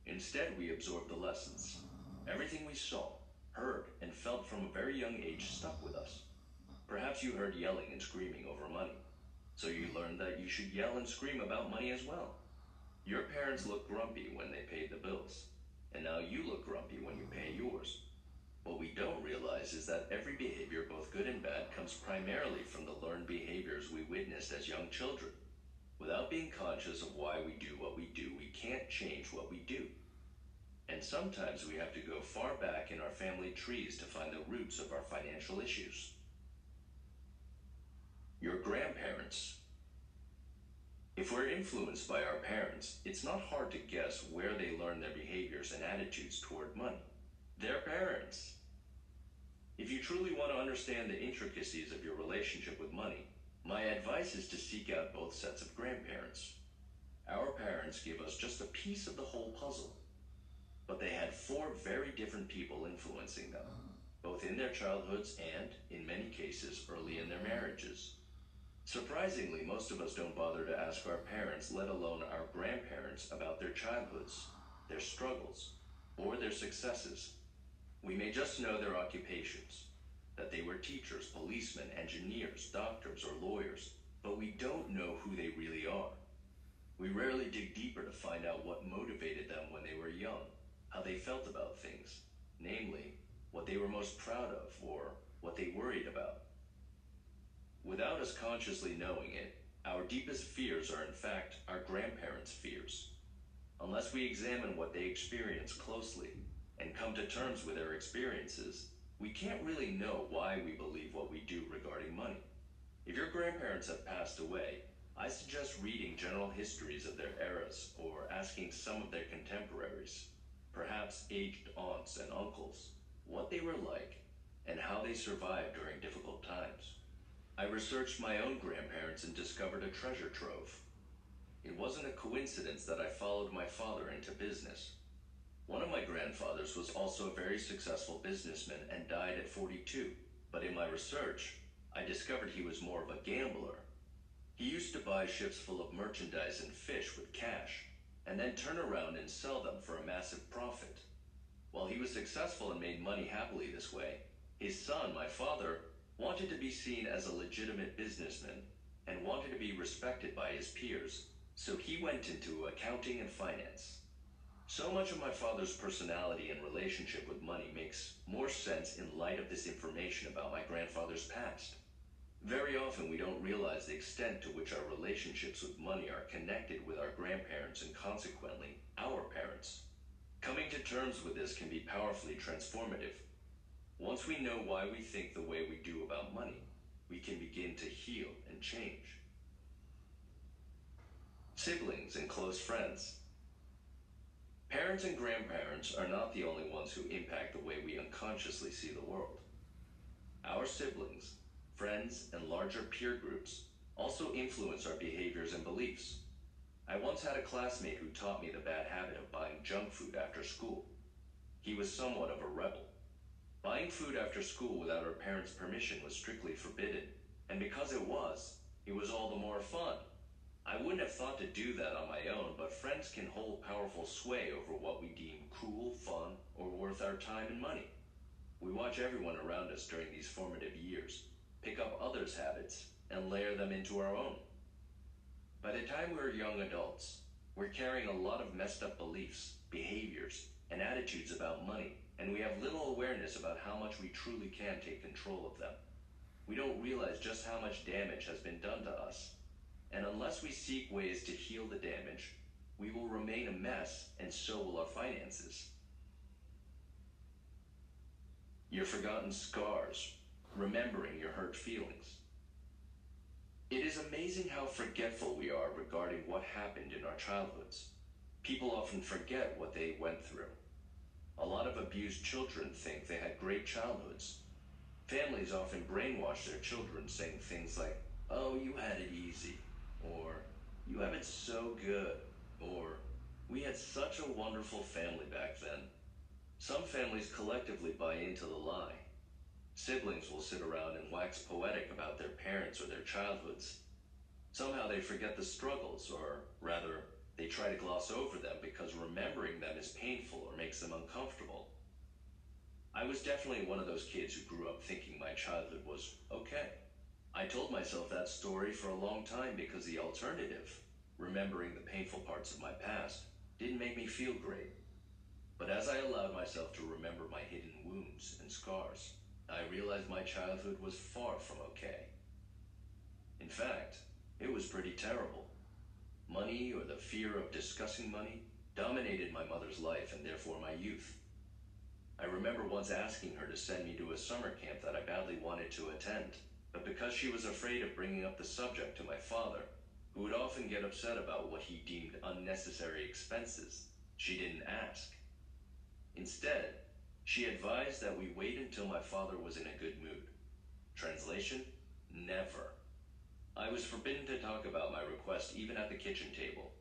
S1: Instead, we absorbed the lessons. Everything we saw, heard, and felt from a very young age stuck with us. Perhaps you heard yelling and screaming over money, so you learned that you should yell and scream about money as well. Your parents looked grumpy when they paid the bills, and now you look grumpy when you pay yours. What we don't realize is that every behavior, both good and bad, comes primarily from the learned behaviors we witnessed as young children. Without being conscious of why we do what we do, we can't change what we do. And sometimes we have to go far back in our family trees to find the roots of our financial issues. Your grandparents. If we're influenced by our parents, it's not hard to guess where they learn their behaviors and attitudes toward money. Their parents. If you truly want to understand the intricacies of your relationship with money, my advice is to seek out both sets of grandparents. Our parents give us just a piece of the whole puzzle, but they had 4 very different people influencing them, both in their childhoods and, in many cases, early in their marriages. Surprisingly, most of us don't bother to ask our parents, let alone our grandparents, about their childhoods, their struggles, or their successes. We may just know their occupations, that they were teachers, policemen, engineers, doctors, or lawyers, but we don't know who they really are. We rarely dig deeper to find out what motivated them when they were young, how they felt about things, namely, what they were most proud of or what they worried about. Without us consciously knowing it, our deepest fears are in fact our grandparents' fears. Unless we examine what they experience closely and come to terms with their experiences, we can't really know why we believe what we do regarding money. If your grandparents have passed away, I suggest reading general histories of their eras or asking some of their contemporaries, perhaps aged aunts and uncles, what they were like and how they survived during difficult times. I researched my own grandparents and discovered a treasure trove. It wasn't a coincidence that I followed my father into business. One of my grandfathers was also a very successful businessman and died at 42, but in my research, I discovered he was more of a gambler. He used to buy ships full of merchandise and fish with cash, and then turn around and sell them for a massive profit. While he was successful and made money happily this way, his son, my father, wanted to be seen as a legitimate businessman and wanted to be respected by his peers, so he went into accounting and finance. So much of my father's personality and relationship with money makes more sense in light of this information about my grandfather's past. Very often we don't realize the extent to which our relationships with money are connected with our grandparents and consequently, our parents. Coming to terms with this can be powerfully transformative. Once we know why we think the way we do about money, we can begin to heal and change. Siblings and close friends. Parents and grandparents are not the only ones who impact the way we unconsciously see the world. Our siblings, friends, and larger peer groups also influence our behaviors and beliefs. I once had a classmate who taught me the bad habit of buying junk food after school. He was somewhat of a rebel. Buying food after school without our parents' permission was strictly forbidden, and because it was all the more fun. I wouldn't have thought to do that on my own, but friends can hold powerful sway over what we deem cool, fun, or worth our time and money. We watch everyone around us during these formative years, pick up others' habits, and layer them into our own. By the time we're young adults, we're carrying a lot of messed up beliefs, behaviors, and attitudes about money, and we have little awareness about how much we truly can take control of them. We don't realize just how much damage has been done to us. And unless we seek ways to heal the damage, we will remain a mess, and so will our finances. your forgotten scars, remembering your hurt feelings. It is amazing how forgetful we are regarding what happened in our childhoods. People often forget what they went through. A lot of abused children think they had great childhoods. Families often brainwash their children saying things like, "Oh, you had it easy," or "You have it so good," or "We had such a wonderful family back then." Some families collectively buy into the lie. Siblings will sit around and wax poetic about their parents or their childhoods. Somehow they forget the struggles, or rather, they try to gloss over them because remembering them is painful or makes them uncomfortable. I was definitely one of those kids who grew up thinking my childhood was okay. I told myself that story for a long time because the alternative, remembering the painful parts of my past, didn't make me feel great. But as I allowed myself to remember my hidden wounds and scars, I realized my childhood was far from okay. In fact, it was pretty terrible. Money, or the fear of discussing money, dominated my mother's life and therefore my youth. I remember once asking her to send me to a summer camp that I badly wanted to attend, but because she was afraid of bringing up the subject to my father, who would often get upset about what he deemed unnecessary expenses, she didn't ask. Instead, she advised that we wait until my father was in a good mood. Translation: never. I was forbidden to talk about my request even at the kitchen table.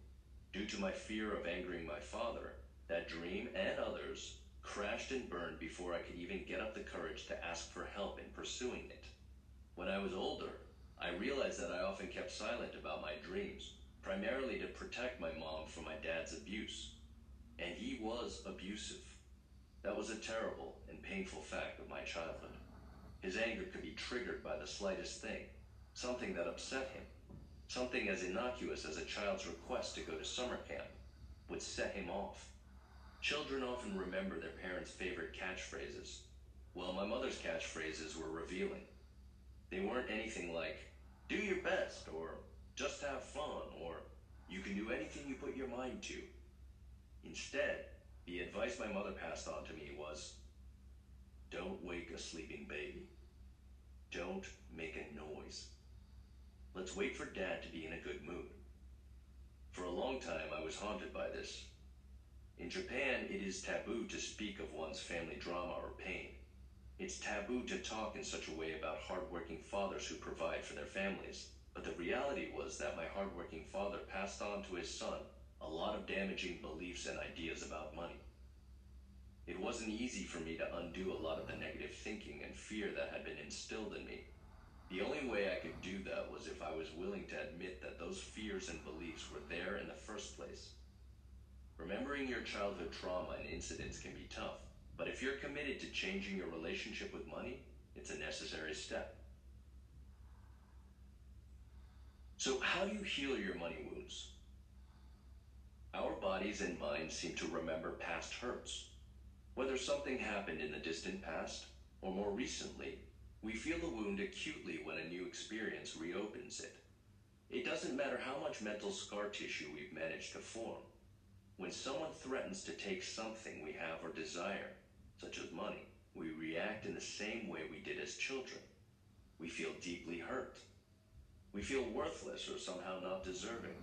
S1: Due to my fear of angering my father, that dream and others crashed and burned before I could even get up the courage to ask for help in pursuing it. When I was older, I realized that I often kept silent about my dreams, primarily to protect my mom from my dad's abuse. And he was abusive. That was a terrible and painful fact of my childhood. His anger could be triggered by the slightest thing, something that upset him. Something as innocuous as a child's request to go to summer camp would set him off. Children often remember their parents' favorite catchphrases. Well, my mother's catchphrases were revealing. They weren't anything like, "Do your best," or "Just have fun," or "You can do anything you put your mind to." Instead, the advice my mother passed on to me was, "Don't wake a sleeping baby. Don't make a noise. Let's wait for Dad to be in a good mood." For a long time, I was haunted by this. In Japan, it is taboo to speak of one's family drama or pain. It's taboo to talk in such a way about hardworking fathers who provide for their families. But the reality was that my hardworking father passed on to his son a lot of damaging beliefs and ideas about money. It wasn't easy for me to undo a lot of the negative thinking and fear that had been instilled in me. The only way I could do that was if I was willing to admit that those fears and beliefs were there in the first place. Remembering your childhood trauma and incidents can be tough, but if you're committed to changing your relationship with money, it's a necessary step. So how do you heal your money wounds? Our bodies and minds seem to remember past hurts. Whether something happened in the distant past or more recently, we feel the wound acutely when a new experience reopens it. It doesn't matter how much mental scar tissue we've managed to form. When someone threatens to take something we have or desire, such as money, we react in the same way we did as children. We feel deeply hurt. We feel worthless or somehow not deserving.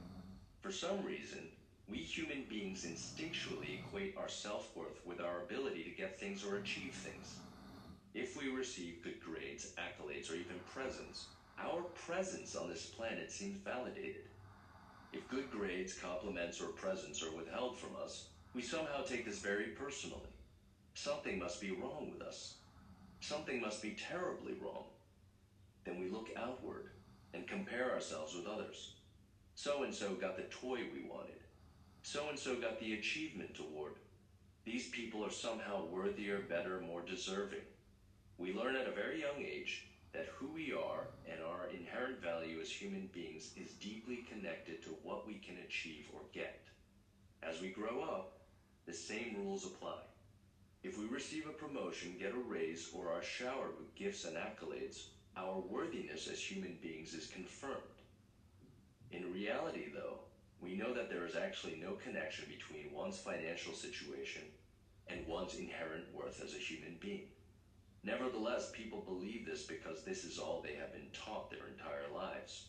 S1: For some reason, we human beings instinctually equate our self-worth with our ability to get things or achieve things. If we receive good grades, accolades, or even presents, our presence on this planet seems validated. If good grades, compliments, or presents are withheld from us, we somehow take this very personally. Something must be wrong with us. Something must be terribly wrong. Then we look outward and compare ourselves with others. So-and-so got the toy we wanted. So-and-so got the achievement award. These people are somehow worthier, better, more deserving. We learn at a very young age that who we are and our inherent value as human beings is deeply connected to what we can achieve or get. As we grow up, the same rules apply. If we receive a promotion, get a raise, or are showered with gifts and accolades, our worthiness as human beings is confirmed. In reality, though, we know that there is actually no connection between one's financial situation and one's inherent worth as a human being. Nevertheless, people believe this because this is all they have been taught their entire lives.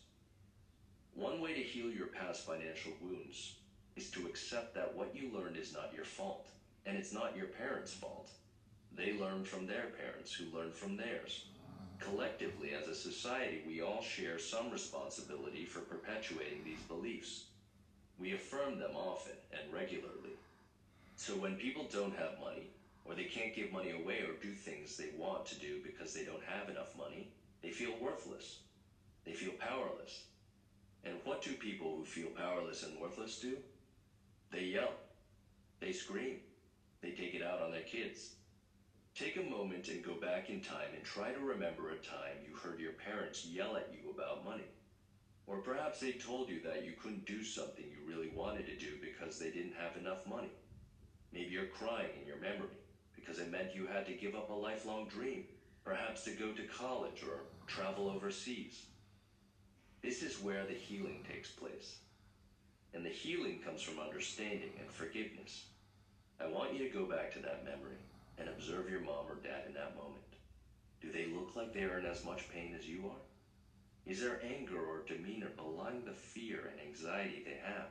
S1: One way to heal your past financial wounds is to accept that what you learned is not your fault, and it's not your parents' fault. They learned from their parents, who learned from theirs. Collectively, as a society, we all share some responsibility for perpetuating these beliefs. We affirm them often and regularly. So when people don't have money, or they can't give money away or do things they want to do because they don't have enough money, they feel worthless. They feel powerless. And what do people who feel powerless and worthless do? They yell. They scream. They take it out on their kids. Take a moment and go back in time and try to remember a time you heard your parents yell at you about money. Or perhaps they told you that you couldn't do something you really wanted to do because they didn't have enough money. Maybe you're crying in your memory because it meant you had to give up a lifelong dream, perhaps to go to college or travel overseas. This is where the healing takes place. And the healing comes from understanding and forgiveness. I want you to go back to that memory and observe your mom or dad in that moment. Do they look like they are in as much pain as you are? Is their anger or demeanor belying the fear and anxiety they have?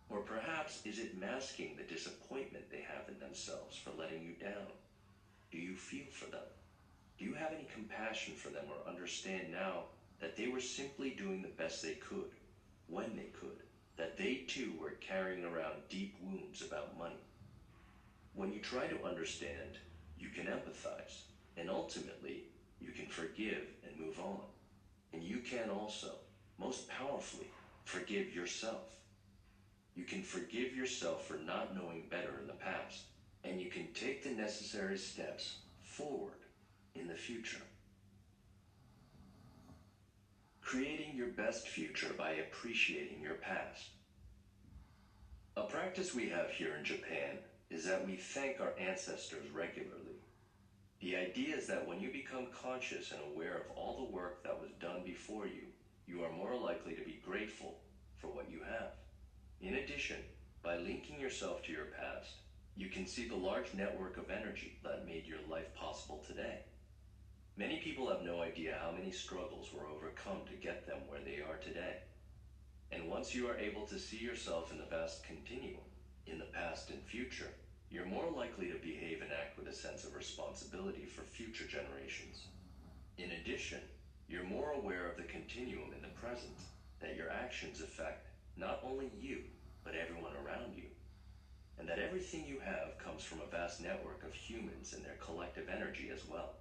S1: Or perhaps is it masking the disappointment they have in themselves for letting you down? Do you feel for them? Do you have any compassion for them or understand now that they were simply doing the best they could, when they could, that they too were carrying around deep wounds about money? When you try to understand, you can empathize, and ultimately, you can forgive and move on. And you can also, most powerfully, forgive yourself. You can forgive yourself for not knowing better in the past, and you can take the necessary steps forward in the future. Creating your best future by appreciating your past. A practice we have here in Japan is that we thank our ancestors regularly. The idea is that when you become conscious and aware of all the work that was done before you, you are more likely to be grateful for what you have. In addition, by linking yourself to your past, you can see the large network of energy that made your life possible today. Many people have no idea how many struggles were overcome to get them where they are today. And once you are able to see yourself in the vast continuum, in the past and future, you're more likely to behave and act with a sense of responsibility for future generations. In addition, you're more aware of the continuum in the present, that your actions affect not only you, but everyone around you, and that everything you have comes from a vast network of humans and their collective energy as well.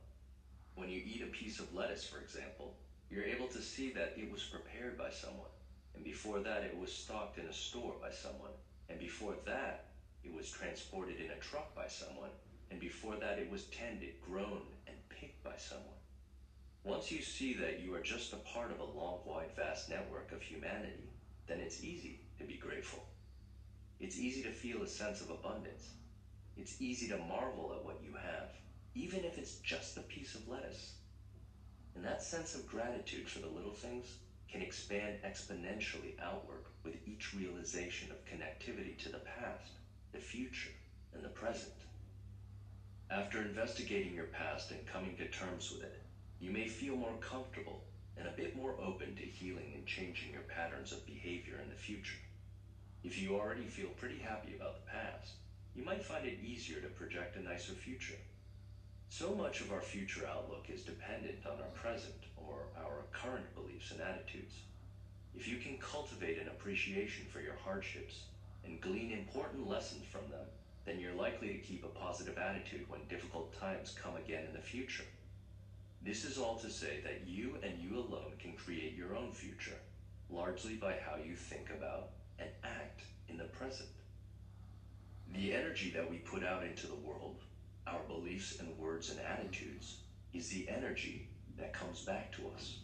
S1: When you eat a piece of lettuce, for example, you're able to see that it was prepared by someone, and before that it was stocked in a store by someone, and before that it was transported in a truck by someone, and before that it was tended, grown, and picked by someone. Once you see that you are just a part of a long, wide, vast network of humanity, then it's easy to be grateful. It's easy to feel a sense of abundance. It's easy to marvel at what you have, even if it's just a piece of lettuce. And that sense of gratitude for the little things can expand exponentially outward with each realization of connectivity to the past, the future, and the present. After investigating your past and coming to terms with it, you may feel more comfortable and a bit more open to healing and changing your patterns of behavior in the future. If you already feel pretty happy about the past, you might find it easier to project a nicer future. So much of our future outlook is dependent on our present or our current beliefs and attitudes. If you can cultivate an appreciation for your hardships and glean important lessons from them, then you're likely to keep a positive attitude when difficult times come again in the future. This is all to say that you and you alone can create your own future, largely by how you think about and act in the present. The energy that we put out into the world, our beliefs and words and attitudes, is the energy that comes back to us.